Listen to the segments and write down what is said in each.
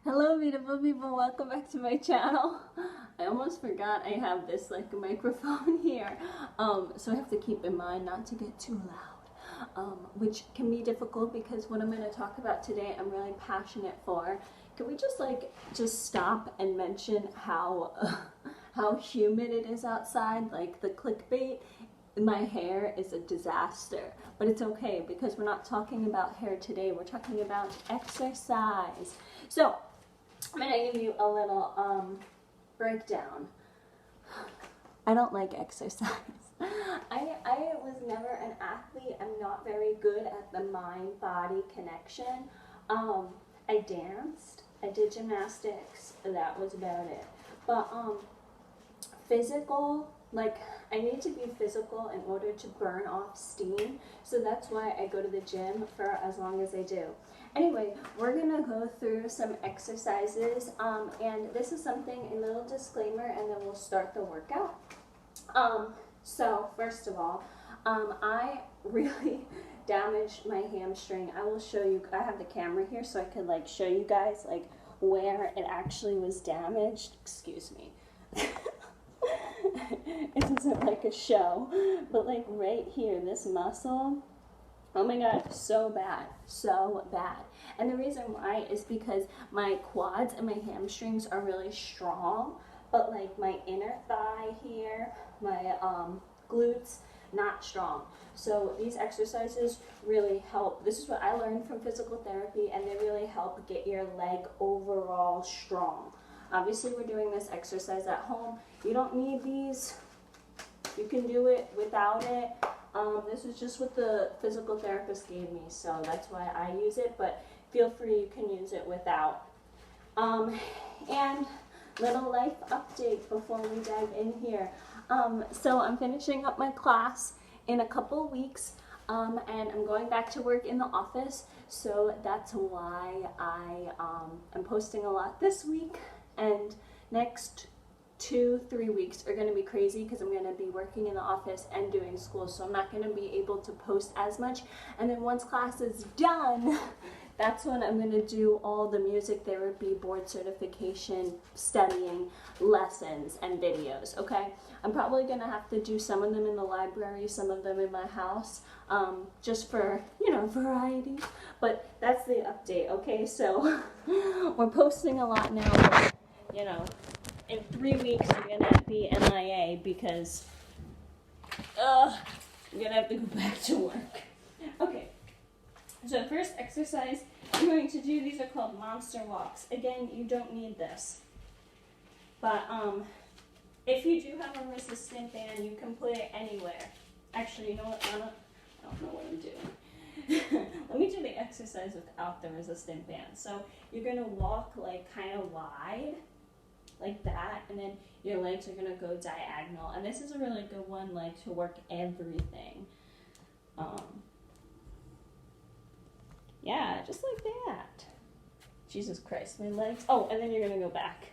Hello beautiful people, welcome back to my channel. I almost forgot I have this like microphone here, so I have to keep in mind not to get too loud, which can be difficult because what I'm going to talk about today I'm really passionate for. Can we just stop and mention how how humid it is outside? Like the clickbait, my hair is a disaster, but it's okay because we're not talking about hair today, we're talking about exercise. So I'm going to give you a little breakdown. I don't like exercise. I was never an athlete. I'm not very good at the mind-body connection. I danced. I did gymnastics. That was about it. But physical, like I need to be physical in order to burn off steam. So that's why I go to the gym for as long as I do. Anyway, we're gonna go through some exercises, and this is something, a little disclaimer, and then we'll start the workout. So first of all, I really damaged my hamstring. I will show you, I have the camera here so I could like show you guys like where it actually was damaged. Excuse me. It isn't like a show, but like right here, this muscle, oh my god, so bad, so bad. And the reason why is because my quads and my hamstrings are really strong, but like my inner thigh here, my glutes, not strong. So these exercises really help. This is what I learned from physical therapy, and they really help get your leg overall strong. Obviously, we're doing this exercise at home. You don't need these. You can do it without it. This is just what the physical therapist gave me, so that's why I use it, but feel free, you can use it without. And little life update before we dive in here. So I'm finishing up my class in a couple weeks, and I'm going back to work in the office, so that's why I am posting a lot this week, and next 2-3 weeks are going to be crazy because I'm going to be working in the office and doing school, so I'm not going to be able to post as much. And then once class is done, that's when I'm going to do all the music therapy board certification studying lessons and videos. Okay, I'm probably going to have to do some of them in the library, some of them in my house, just for, you know, variety. But that's the update. Okay, so we're posting a lot now, but, you know, in 3 weeks I'm gonna be MIA because I'm gonna have to go back to work. Okay, so first exercise I'm going to do, these are called monster walks. Again, you don't need this, but if you do have a resistant band, you can put it anywhere. Actually, you know what, Anna? I don't know what I'm doing. Let me do the exercise without the resistant band. So you're gonna walk like kind of wide, like that, and then your legs are gonna go diagonal, and this is a really good one like to work everything. Yeah, just like that. Jesus Christ, my legs. Oh, and then you're gonna go back.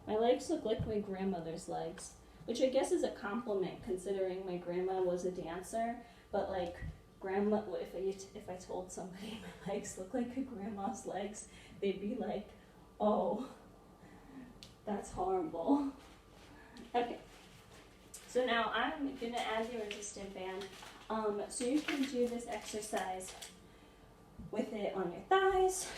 My legs look like my grandmother's legs, which I guess is a compliment considering my grandma was a dancer, but like grandma, if I told somebody my legs look like a grandma's legs, they'd be like, oh, that's horrible. Okay, so now I'm gonna add the resistant band. So you can do this exercise with it on your thighs.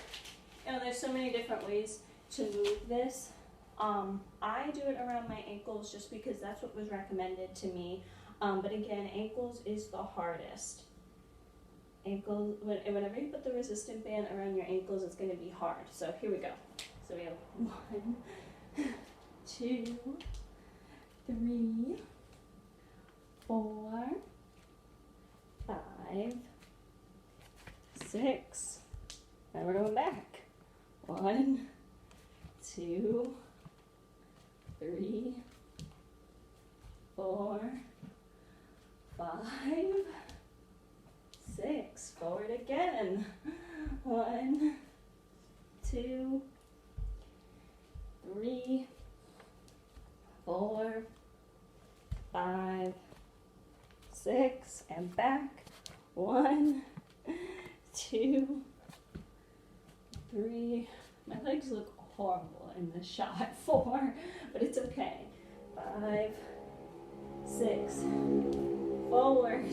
You know, there's so many different ways to move this. I do it around my ankles just because that's what was recommended to me. But again, ankles is the hardest. Ankles, whenever you put the resistant band around your ankles, it's going to be hard. So here we go. So we have 1, 2, 3, 4, 5, 6, and we're going back. 1, 2, 3, 4, 5, 6. Forward again. 1, 2, 3, 4, 5, 6, and back. 1, 2, 3. My legs look horrible in this shot. 4, but it's okay. 5, 6, forward.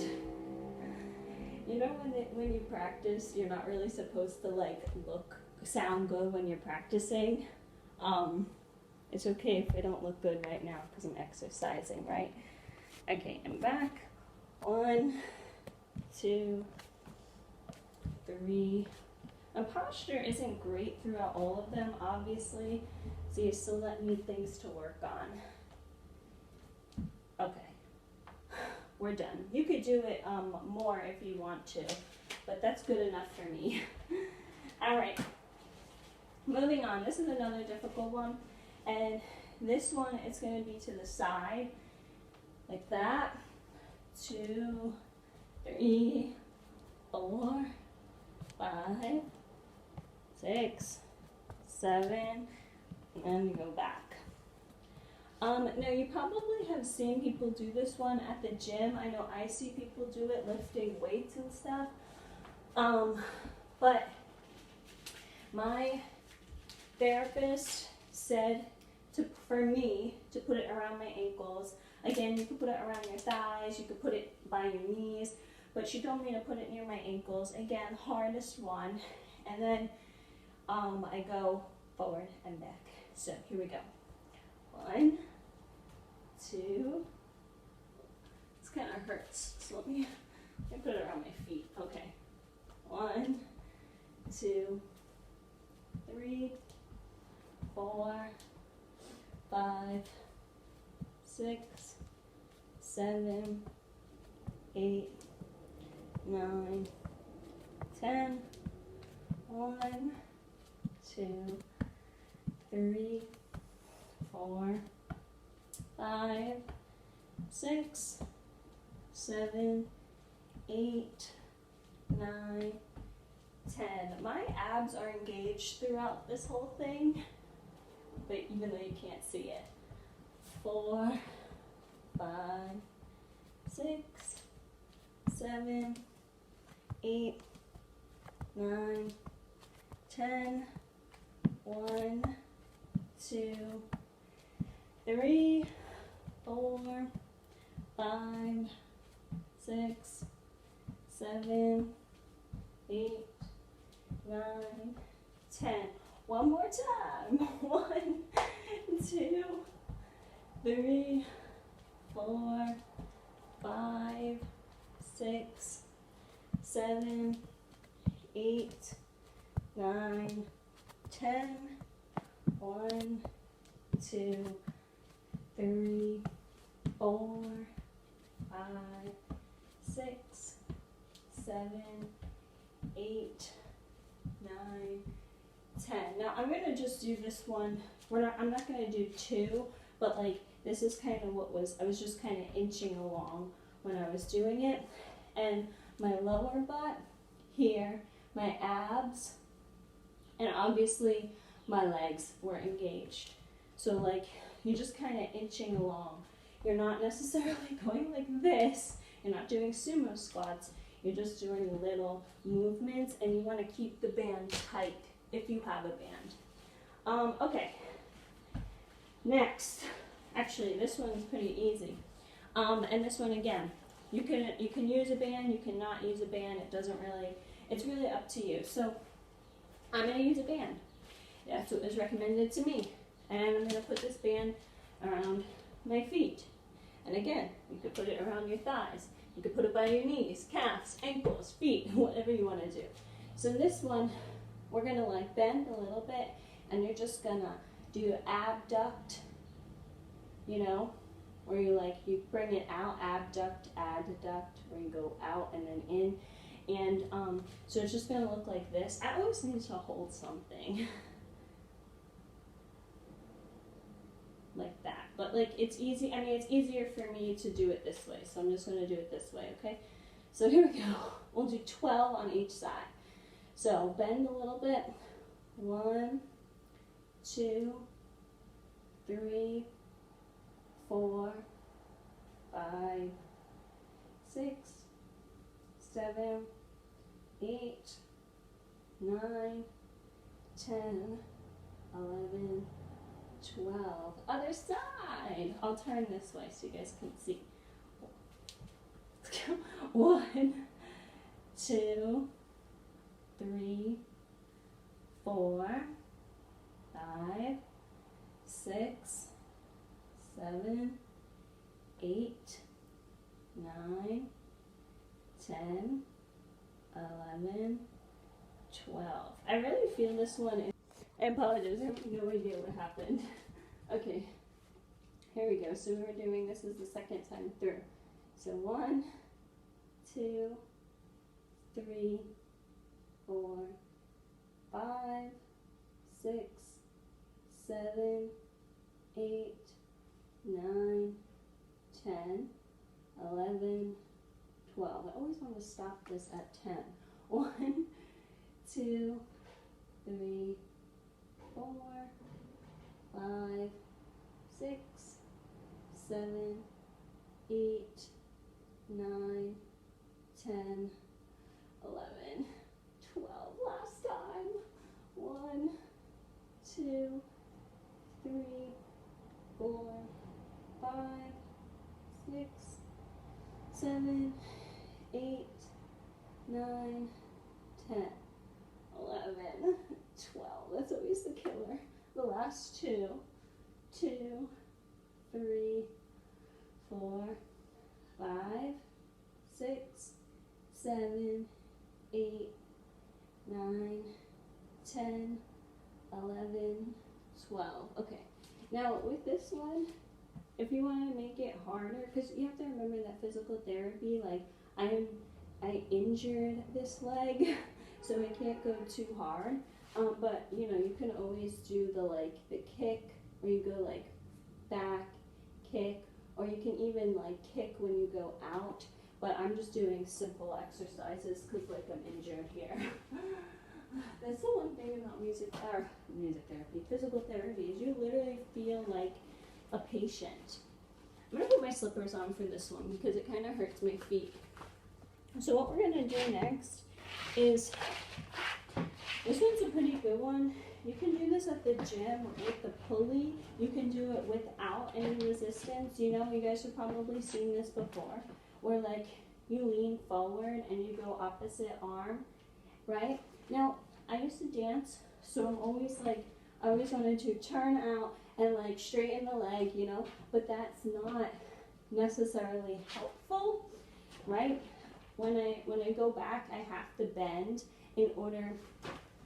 You know when you practice, you're not really supposed to like sound good when you're practicing. It's okay if I don't look good right now because I'm exercising, right? Okay, I'm back. 1, 2, 3. My posture isn't great throughout all of them, obviously, so you still need things to work on. Okay, we're done. You could do it more if you want to, but that's good enough for me. All right, moving on. This is another difficult one, and this one is going to be to the side, like that. 2, 3, 4, 5, 6, 7, and then you go back. Now you probably have seen people do this one at the gym. I know I see people do it lifting weights and stuff. But my therapist said for me to put it around my ankles. Again, you could put it around your thighs, you could put it by your knees, but she told me to put it near my ankles. Again, hardest one. And then I go forward and back. So here we go. 1, 2. This kind of hurts. So let me put it around my feet. Okay. 1, 2, 3, 4, 5, 6, 7, 8, 9, 10. 1, 2, 3, 4, 5, 6, 7, 8, 9, 10. My abs are engaged throughout this whole thing, but even though you can't see it. 4, 5, 6, 7, 8, 9, 10. 1, 2, 3, 4, 5, 6, 7, 8, 9, 10. One more time. 1, 2, 3, 4, 5, 6, 7, 8, 9, 10. 1, 2, 3, 4, 5, 6, 7, 8, 9, 10. Now I'm gonna just do this one. I'm not gonna do 2, but like this is kind of I was just kind of inching along when I was doing it, and my lower butt here, my abs, and obviously my legs were engaged. So like you're just kind of inching along. You're not necessarily going like this. You're not doing sumo squats. You're just doing little movements, and you want to keep the band tight if you have a band. Okay. Next, actually this one's pretty easy. And this one again, you can use a band, you cannot use a band. It's really up to you. So I'm going to use a band. That's what was recommended to me. And I'm going to put this band around my feet. And again, you could put it around your thighs. You could put it by your knees, calves, ankles, feet, whatever you want to do. So this one, we're going to like bend a little bit, and you're just going to do abduct, you know, where you bring it out, abduct, adduct, where you go out and then in. And so it's just going to look like this. I always need to hold something. Like that. But like it's easy, it's easier for me to do it this way, so I'm just going to do it this way, okay? So here we go. We'll do 12 on each side. So bend a little bit. 1, 2, 3, 4, 5, 6, 7, 8, 9, 10, 11, 12. Other side. I'll turn this way so you guys can see. 1, 2, 3, 4, 5, 6, 7, 8, 9, 10, 11, 12. I really feel this one is, I apologize, I have no idea what happened. Okay, here we go. So we're doing, this is the second time through. So 1, 2, 3, 4, 5, 6, 7, 8, 9, 10, 11, 12. I always want to stop this at 10. 1, 2, 3, 4, 5, 6, 7, 8, 9, 10, 11, 12. Last time. 1, 2, 3, 4, 5, 6, 7, 8, 9, 10, 11, 12. That's always the killer. The last 2, 2, 3, 4, 5, 6, 7, 8, 9, 10, 11, 12. Okay. Now with this one, if you want to make it harder, because you have to remember that physical therapy, like I injured this leg, so I can't go too hard. But you know, you can always do the kick, or you go like back, kick, or you can even like kick when you go out. But I'm just doing simple exercises because like I'm injured here. That's the one thing about music therapy, physical therapy, is you literally feel like a patient. I'm gonna put my slippers on for this one because it kind of hurts my feet. So what we're gonna do next is, this one's a pretty good one. You can do this at the gym with the pulley. You can do it without any resistance. You know, you guys have probably seen this before, where like you lean forward and you go opposite arm, right? Now, I used to dance, so I'm always like, I always wanted to turn out and like straighten the leg, you know, but that's not necessarily helpful, right? When I go back, I have to bend in order,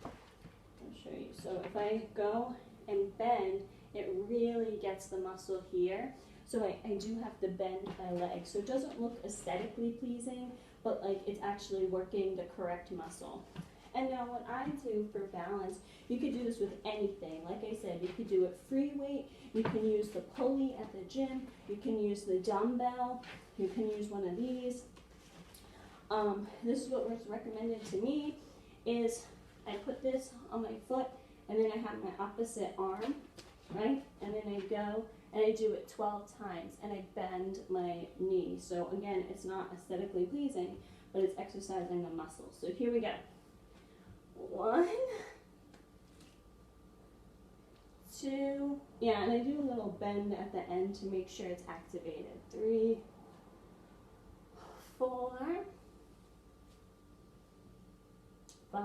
I'll show you. So if I go and bend, it really gets the muscle here. So I do have to bend my leg. So it doesn't look aesthetically pleasing, but like it's actually working the correct muscle. And now what I do for balance, you could do this with anything. Like I said, you could do it free weight. You can use the pulley at the gym. You can use the dumbbell. You can use one of these. This is what was recommended to me, is I put this on my foot, and then I have my opposite arm, right? And then I go and I do it 12 times, and I bend my knee. So again, it's not aesthetically pleasing, but it's exercising the muscles. So here we go. 1, 2, yeah, and I do a little bend at the end to make sure it's activated. 3, 4, 5,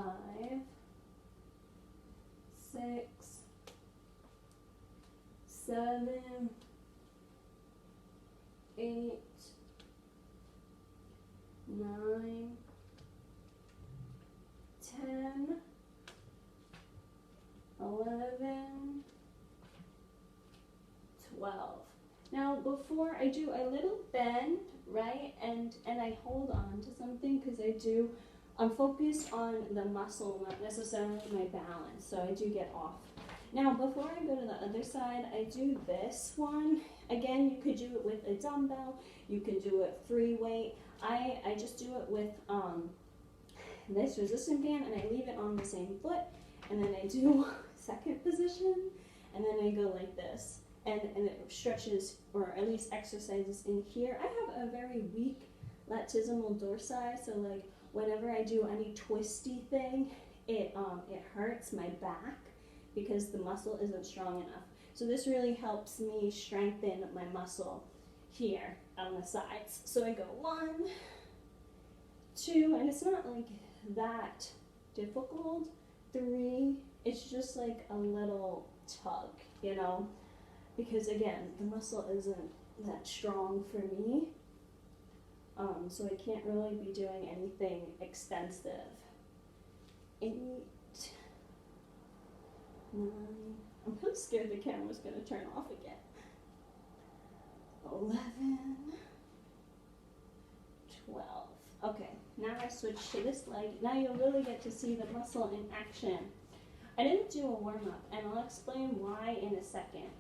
6, 7, 8, 9, 10, 11, 12. Now before I do a little bend, right, and I hold on to something because I'm focused on the muscle, not necessarily my balance, so I do get off. Now before I go to the other side, I do this one. Again, you could do it with a dumbbell, you can do it free weight. I just do it with this resistance band, and I leave it on the same foot, and then I do second position, and then I go like this, and it stretches, or at least exercises in here. I have a very weak latissimal dorsi, so like whenever I do any twisty thing, it hurts my back because the muscle isn't strong enough. So this really helps me strengthen my muscle here on the sides. So I go 1, 2, and it's not like that difficult. 3, it's just like a little tug, you know, because again, the muscle isn't that strong for me. So I can't really be doing anything extensive. 8, 9, I'm really scared the camera's gonna turn off again. 11, 12. Okay, now I switch to this leg. Now you'll really get to see the muscle in action. I didn't do a warm-up, and I'll explain why in a second.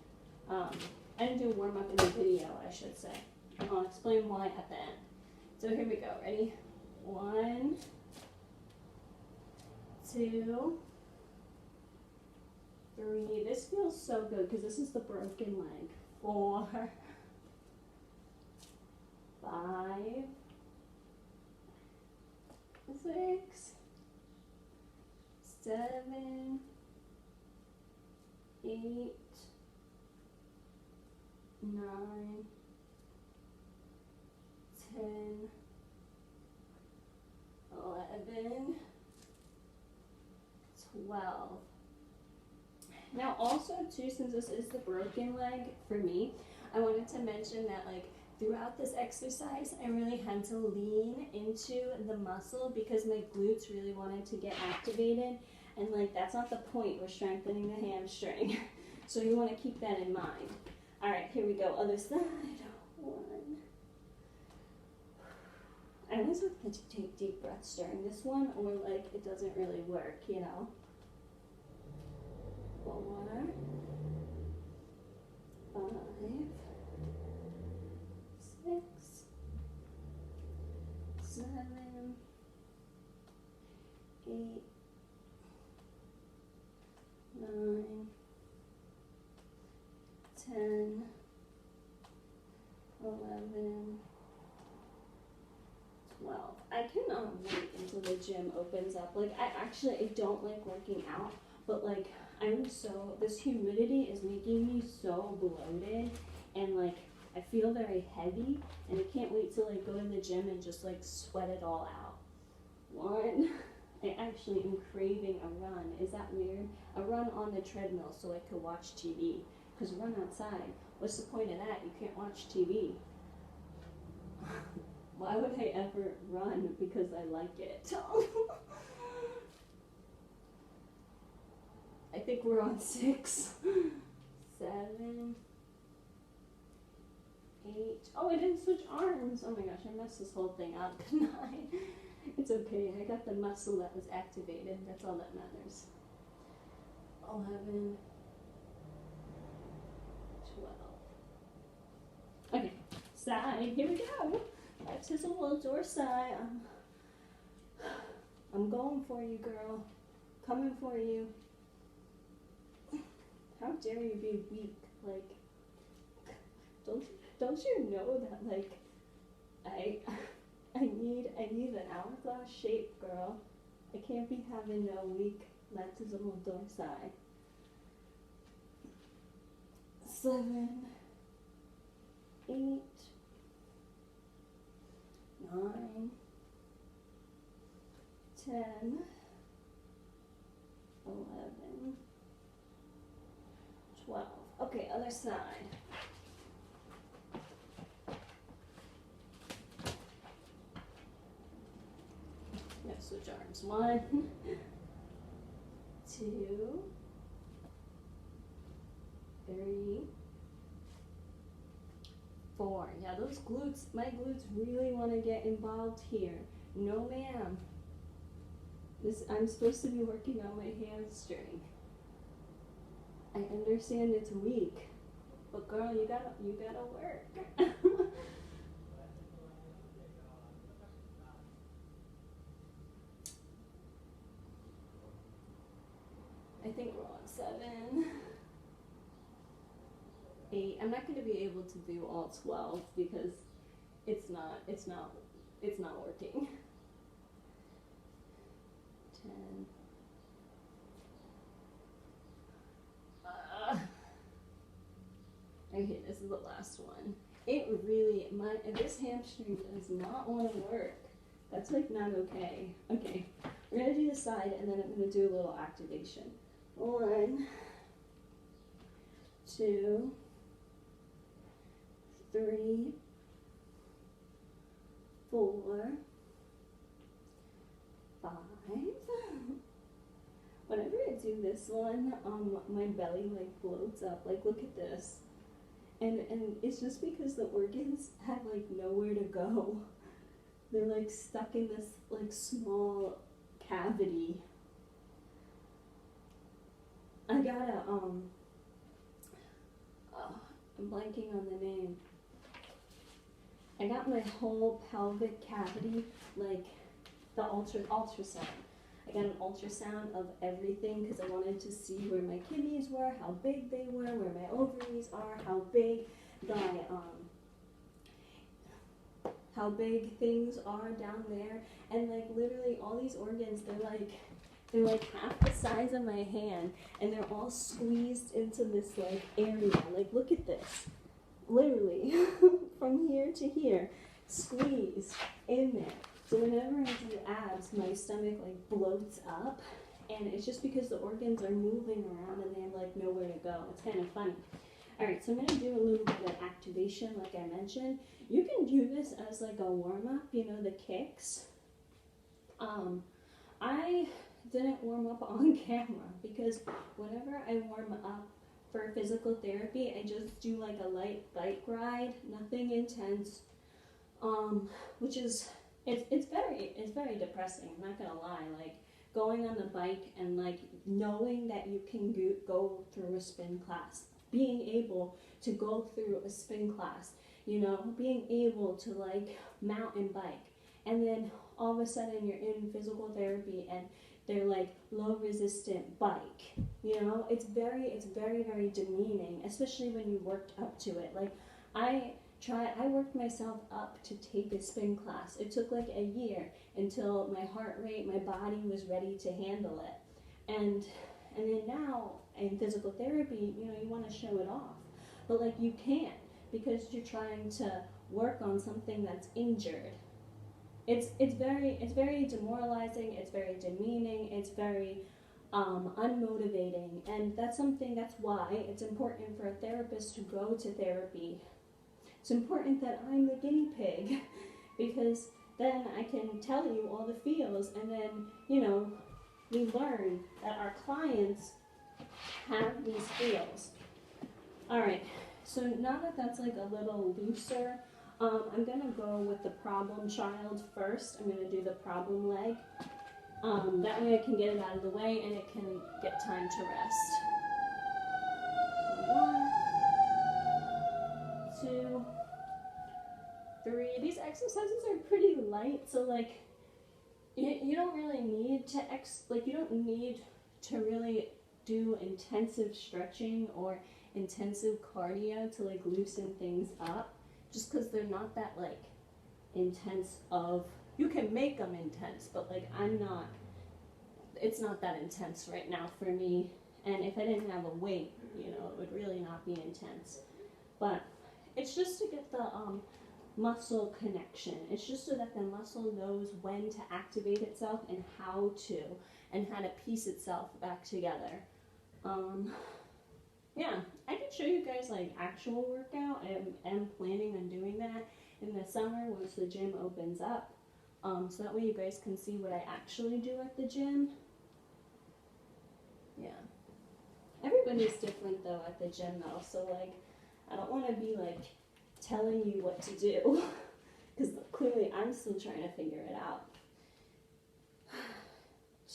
I didn't do a warm-up in the video, I should say. I'll explain why at the end. So here we go. Ready? 1, 2, 3. This feels so good because this is the broken leg. 4, 5, 6, 7, 8, 9, 10, 11, 12. Now also too, since this is the broken leg for me, I wanted to mention that like throughout this exercise, I really had to lean into the muscle because my glutes really wanted to get activated. And like, that's not the point. We're strengthening the hamstring. So you want to keep that in mind. All right, here we go. Other side. 1. I always have to take deep breaths during this one, or like it doesn't really work, you know. 4, 5, 6, 7, 8, 9, 10, 11, 12. I can wait until the gym opens up. Like I don't like working out, but like this humidity is making me so bloated, and like I feel very heavy, and I can't wait to like go to the gym and just like sweat it all out. 1. I actually am craving a run. Is that weird? A run on the treadmill so I could watch TV. Because run outside, what's the point of that? You can't watch TV. Why would I ever run? Because I like it. I think we're on 6, 7, 8. Oh, I didn't switch arms. Oh my gosh, I messed this whole thing up, didn't I? It's okay. I got the muscle that was activated. That's all that matters. 11, 12. Okay, side. Here we go. Latissimal dorsi. I'm going for you, girl. Coming for you. How dare you be weak? Like, don't you know that like I need an hourglass shape, girl. I can't be having no weak latissimal dorsi. 7, 8, 9, 10, 11, 12. Okay, other side. Yeah, switch arms. 1, 2, 3, 4. Yeah, those glutes, my glutes really want to get involved here. No, ma'am. I'm supposed to be working on my hamstring. I understand it's weak, but girl, you gotta work. I think we're on 7, 8. I'm not going to be able to do all 12 because it's not working. 10, Okay, this is the last one. It really, this hamstring does not want to work. That's like not okay. Okay, we're gonna do the side and then I'm gonna do a little activation. 1, 2, 3, 4, 5. Whenever I do this one, my belly like bloats up. Like look at this. And it's just because the organs have like nowhere to go. They're like stuck in this like small cavity. I gotta I'm blanking on the name. I got my whole pelvic cavity, like the ultrasound. I got an ultrasound of everything because I wanted to see where my kidneys were, how big they were, where my ovaries are, how big things are down there, and like literally all these organs, they're like half the size of my hand, and they're all squeezed into this like area. Like look at this, literally from here to here, squeezed in there. So whenever I do abs, my stomach like bloats up, and it's just because the organs are moving around and they have like nowhere to go. It's kind of funny. All right, so I'm gonna do a little bit of activation, like I mentioned. You can do this as like a warm up, you know, the kicks. I didn't warm up on camera because whenever I warm up for physical therapy, I just do like a light bike ride, nothing intense, which is. It's very depressing, I'm not gonna lie. Like going on the bike and like knowing that you can go through a spin class, being able to go through a spin class, you know, being able to like mountain bike, and then all of a sudden you're in physical therapy and they're like low resistant bike, you know, it's very demeaning, especially when you worked up to it. Like I worked myself up to take a spin class. It took like a year until my heart rate, my body was ready to handle it. And then now in physical therapy, you know, you want to show it off. But like you can't because you're trying to work on something that's injured. It's very demoralizing, it's very demeaning, it's very unmotivating, and that's why it's important for a therapist to go to therapy. It's important that I'm the guinea pig because then I can tell you all the feels, and then, you know, we learn that our clients have these feels. All right, so now that that's like a little looser, I'm gonna go with the problem child first. I'm gonna do the problem leg. That way I can get it out of the way and it can get time to rest. So 1, 2, 3. These exercises are pretty light, so like you don't really need to you don't need to really do intensive stretching or intensive cardio to like loosen things up, just because they're not that like intense. You can make them intense, but like it's not that intense right now for me. And if I didn't have a weight, you know, it would really not be intense. But it's just to get the muscle connection. It's just so that the muscle knows when to activate itself and how to piece itself back together. Yeah, I can show you guys like actual workout. I am planning on doing that in the summer once the gym opens up. So that way you guys can see what I actually do at the gym. Yeah. Everybody's different though at the gym though, so like I don't want to be like telling you what to do because clearly I'm still trying to figure it out.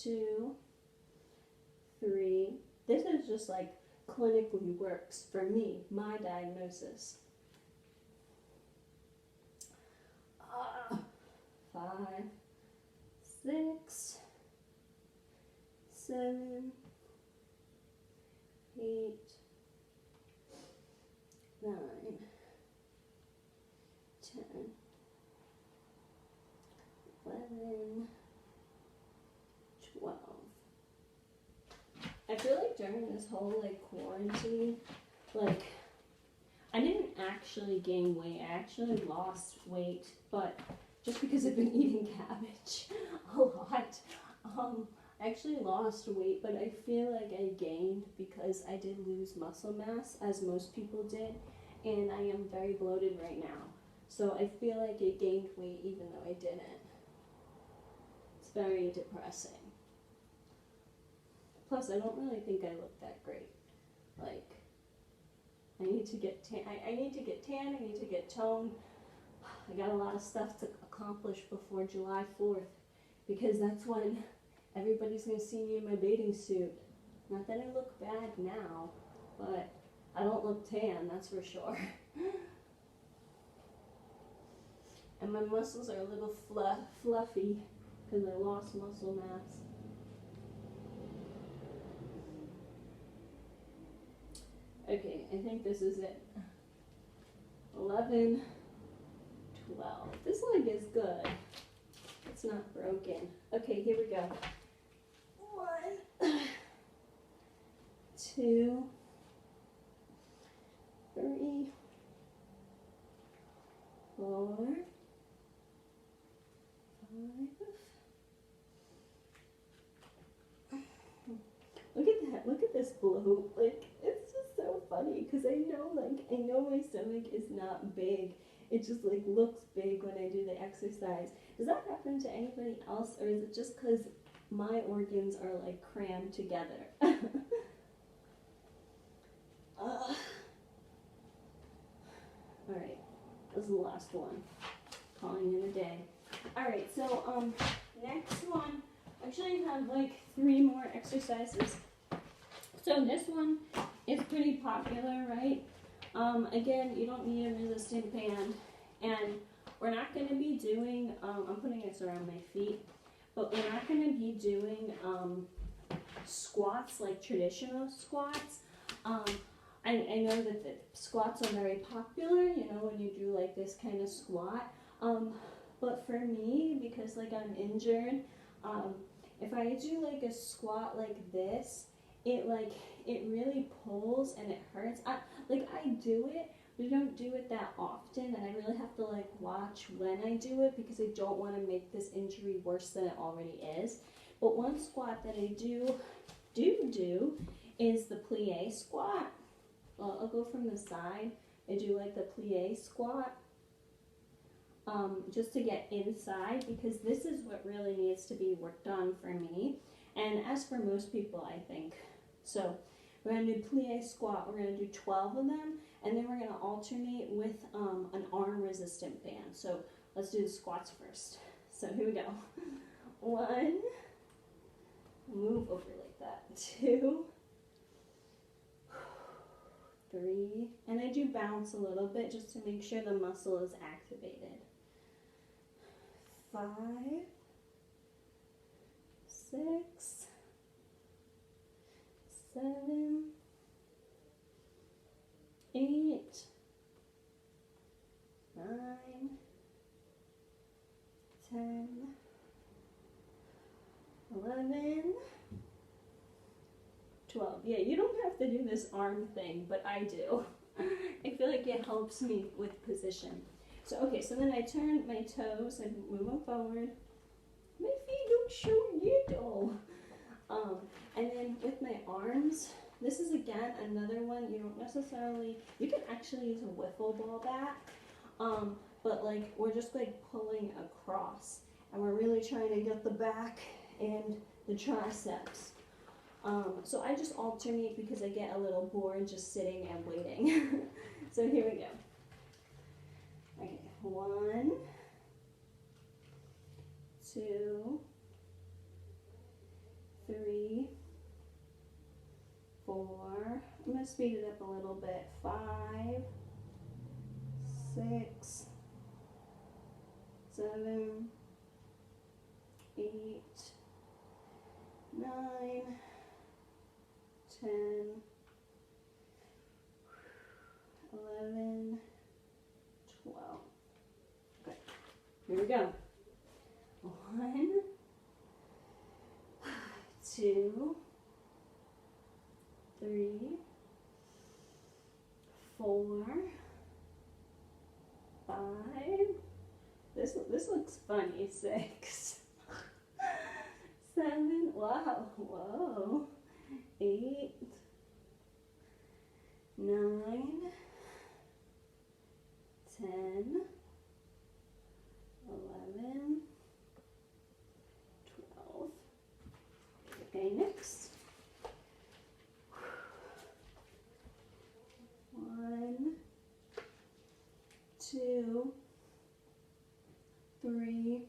2, 3. This is just like clinically works for me, my diagnosis. 5, 6, 7, 8, 9, 10, 11, 12. I feel like during this whole like quarantine, like I actually gain weight. I actually lost weight, but just because I've been eating cabbage a lot. I actually lost weight, but I feel like I gained because I did lose muscle mass, as most people did, and I am very bloated right now. So I feel like I gained weight even though I didn't. It's very depressing. Plus, I don't really think I look that great. Like, I need to get tan. I need to get tan. I need to get toned. I got a lot of stuff to accomplish before July 4th because that's when everybody's going to see me in my bathing suit. Not that I look bad now, but I don't look tan, that's for sure. And my muscles are a little fluffy because I lost muscle mass. Okay, I think this is it. 11, 12. This leg is good. It's not broken. Okay, here we go. 1, 2, 3, 4, 5. Look at that. Look at this bloat. Like, it's just so funny because I know my stomach is not big. It just like looks big when I do the exercise. Does that happen to anybody else, or is it just because my organs are like crammed together? All right, this is the last one. Calling it a day. All right, so next one. Actually, I have like 3 more exercises. So this one is pretty popular, right? Again, you don't need a resistant band, and we're not going to be doing, I'm putting this around my feet, but we're not going to be doing squats like traditional squats. I know that the squats are very popular, you know, when you do like this kind of squat. But for me, because like I'm injured, if I do like a squat like this, it really pulls and it hurts. I do it, but I don't do it that often, and I really have to like watch when I do it because I don't want to make this injury worse than it already is. But one squat that I do is the plie squat. Well, I'll go from the side. I do like the plie squat. Just to get inside, because this is what really needs to be worked on for me, and as for most people, I think. So we're going to do plie squat. We're going to do 12 of them, and then we're going to alternate with an arm resistant band. So let's do the squats first. So here we go. 1, move over like that. 2, 3, and I do bounce a little bit just to make sure the muscle is activated. 5, 6, 7, 8, 9, 10, 11, 12. Yeah, you don't have to do this arm thing, but I do. I feel like it helps me with position. So, okay, so then I turn my toes and move them forward. My feet don't show needle. And then with my arms, this is again another one you don't necessarily, you can actually use a wiffle ball bat, but like we're just like pulling across, and we're really trying to get the back and the triceps. So I just alternate because I get a little bored just sitting and waiting. So here we go. Okay, 1, 2, 3, 4. I'm going to speed it up a little bit. 5, 6, 7, 8, 9, 10, 11, 12. Okay, here we go. 1, 2, 3, 4, This looks funny. 6, 7, wow, whoa, 8, 9, 10, 11, 12. Okay, next. 1, 2, 3,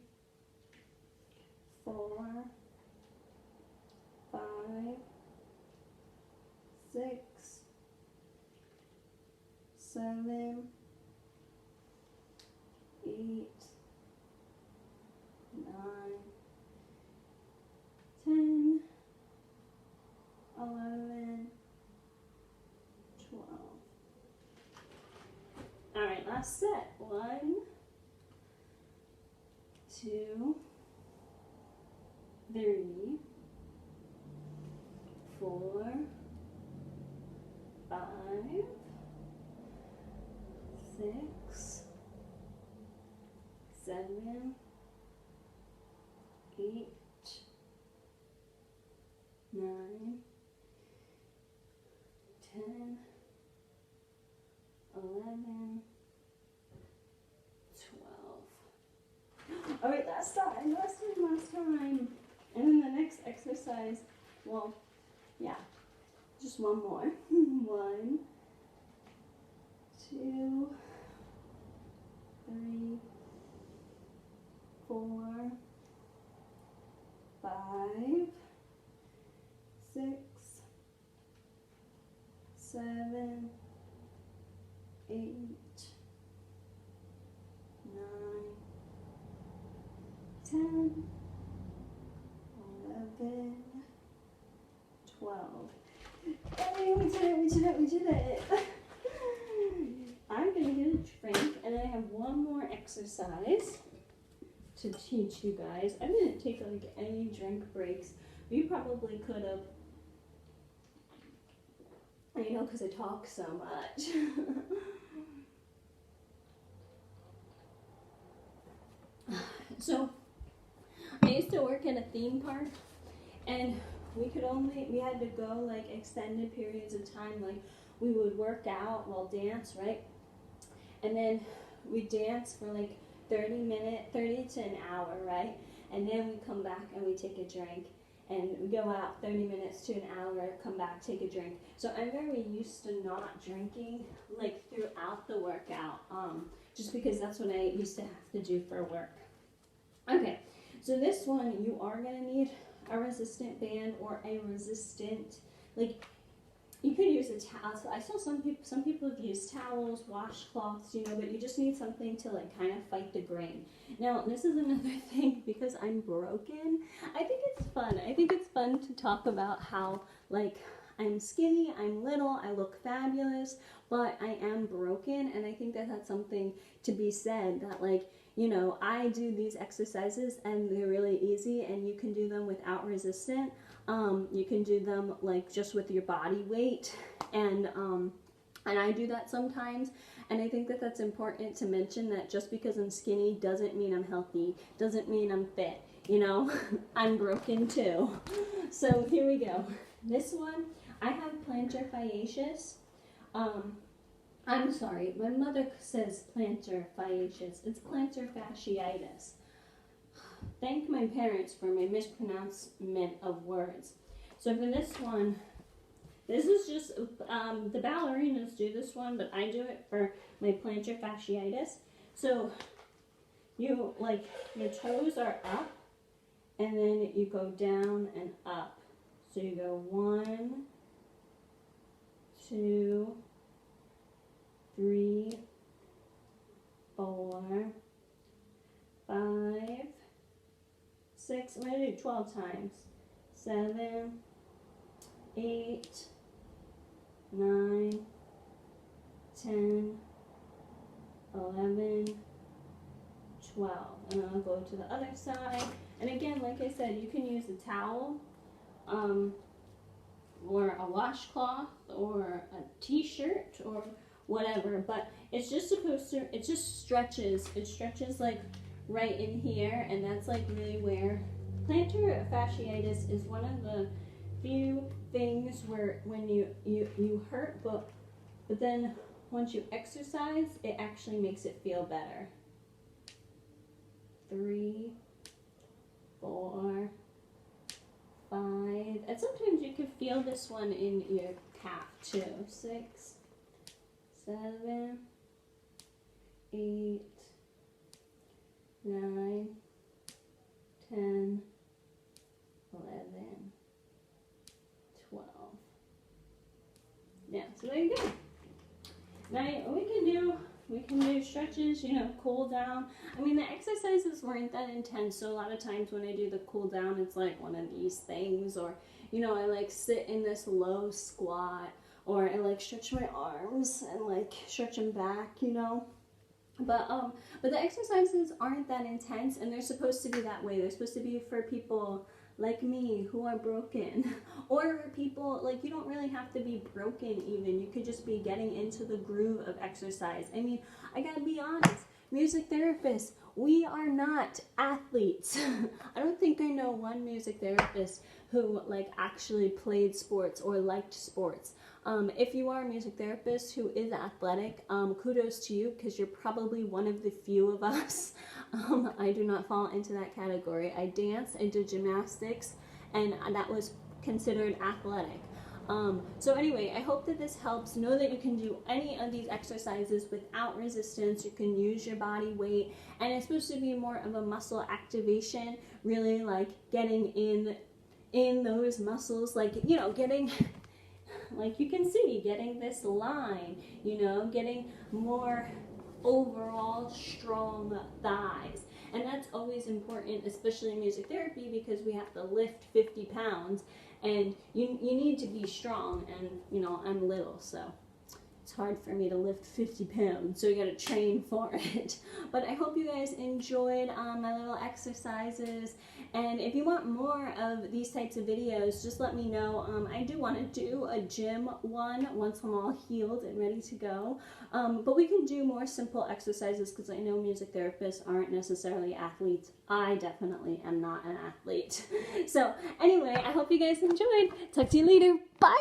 4, 5, 6, 7, 8, 9, 10, 11, 12. All right, last set. 1, 2, 3, 4, 5, 6, 7, 8, 9, 10, 11, 12. All right, last time. And then the next exercise, well, yeah, just one more. 1, 2, 3, 4, 5, 6, 7, 8, 9, 10, 11, 12. Hey, we did it. I'm going to get a drink, and I have one more exercise to teach you guys. I didn't take like any drink breaks. You probably could have, you know, because I talk so much. So, I used to work in a theme park, and we had to go like extended periods of time. Like we would work out, well dance, right? And then we dance for like 30 to an hour, right? And then we come back and we take a drink. And we go out 30 minutes to an hour, come back, take a drink. So I'm very used to not drinking like throughout the workout, just because that's what I used to have to do for work. Okay, so this one you are gonna need a resistant band or a resistant, like you could use a towel. So I saw some people have used towels, washcloths, you know, but you just need something to like kind of fight the grain. Now, this is another thing, because I'm broken, I think it's fun. I think it's fun to talk about how like I'm skinny, I'm little, I look fabulous, but I am broken, and I think that that's something to be said, that like, you know, I do these exercises and they're really easy, and you can do them without resistance. You can do them like just with your body weight, and I do that sometimes, and I think that that's important to mention, that just because I'm skinny doesn't mean I'm healthy, doesn't mean I'm fit, you know. I'm broken too. So here we go. This one, I have plantar fasciitis. I'm sorry, my mother says plantar fasciitis. It's plantar fasciitis. Thank my parents for my mispronouncement of words. So for this one, this is just, the ballerinas do this one, but I do it for my plantar fasciitis. So you, like, your toes are up, and then you go down and up. So you go 1, 2, 3, 4, 5, 6, I'm going to do 12 times. 7, 8, 9, 10, 11, 12. And then I'll go to the other side. And again, like I said, you can use a towel, or a washcloth, or a t-shirt, or whatever, but it's just supposed to, it just stretches. It stretches like right in here, and that's like really where plantar fasciitis is one of the few things where when you hurt, but then once you exercise, it actually makes it feel better. 3, 4, 5, and sometimes you can feel this one in your calf too. 6, 7, 8, 9, 10, 11, 12. Yeah, so there you go. Now we can do stretches, you know, cool down. I mean, the exercises weren't that intense, so a lot of times when I do the cool down, it's like one of these things, or, you know, I like sit in this low squat, or I like stretch my arms and like stretch them back, you know. But the exercises aren't that intense, and they're supposed to be that way. They're supposed to be for people like me who are broken, or people, like, you don't really have to be broken even. You could just be getting into the groove of exercise. I mean, I gotta be honest, music therapists, we are not athletes. I don't think I know one music therapist who like actually played sports or liked sports. If you are a music therapist who is athletic, kudos to you, because you're probably one of the few of us. I do not fall into that category. I danced, I did gymnastics, and that was considered athletic. So anyway, I hope that this helps. Know that you can do any of these exercises without resistance. You can use your body weight, and it's supposed to be more of a muscle activation, really like getting in those muscles, like, you know, getting, like you can see, getting this line, you know, getting more overall strong thighs. And that's always important, especially in music therapy, because we have to lift 50 pounds, and you need to be strong, and, you know, I'm little, so it's hard for me to lift 50 pounds, so you gotta train for it. But I hope you guys enjoyed my little exercises, and if you want more of these types of videos, just let me know. I do want to do a gym one once I'm all healed and ready to go, but we can do more simple exercises, because I know music therapists aren't necessarily athletes. I definitely am not an athlete. So anyway, I hope you guys enjoyed. Talk to you later. Bye!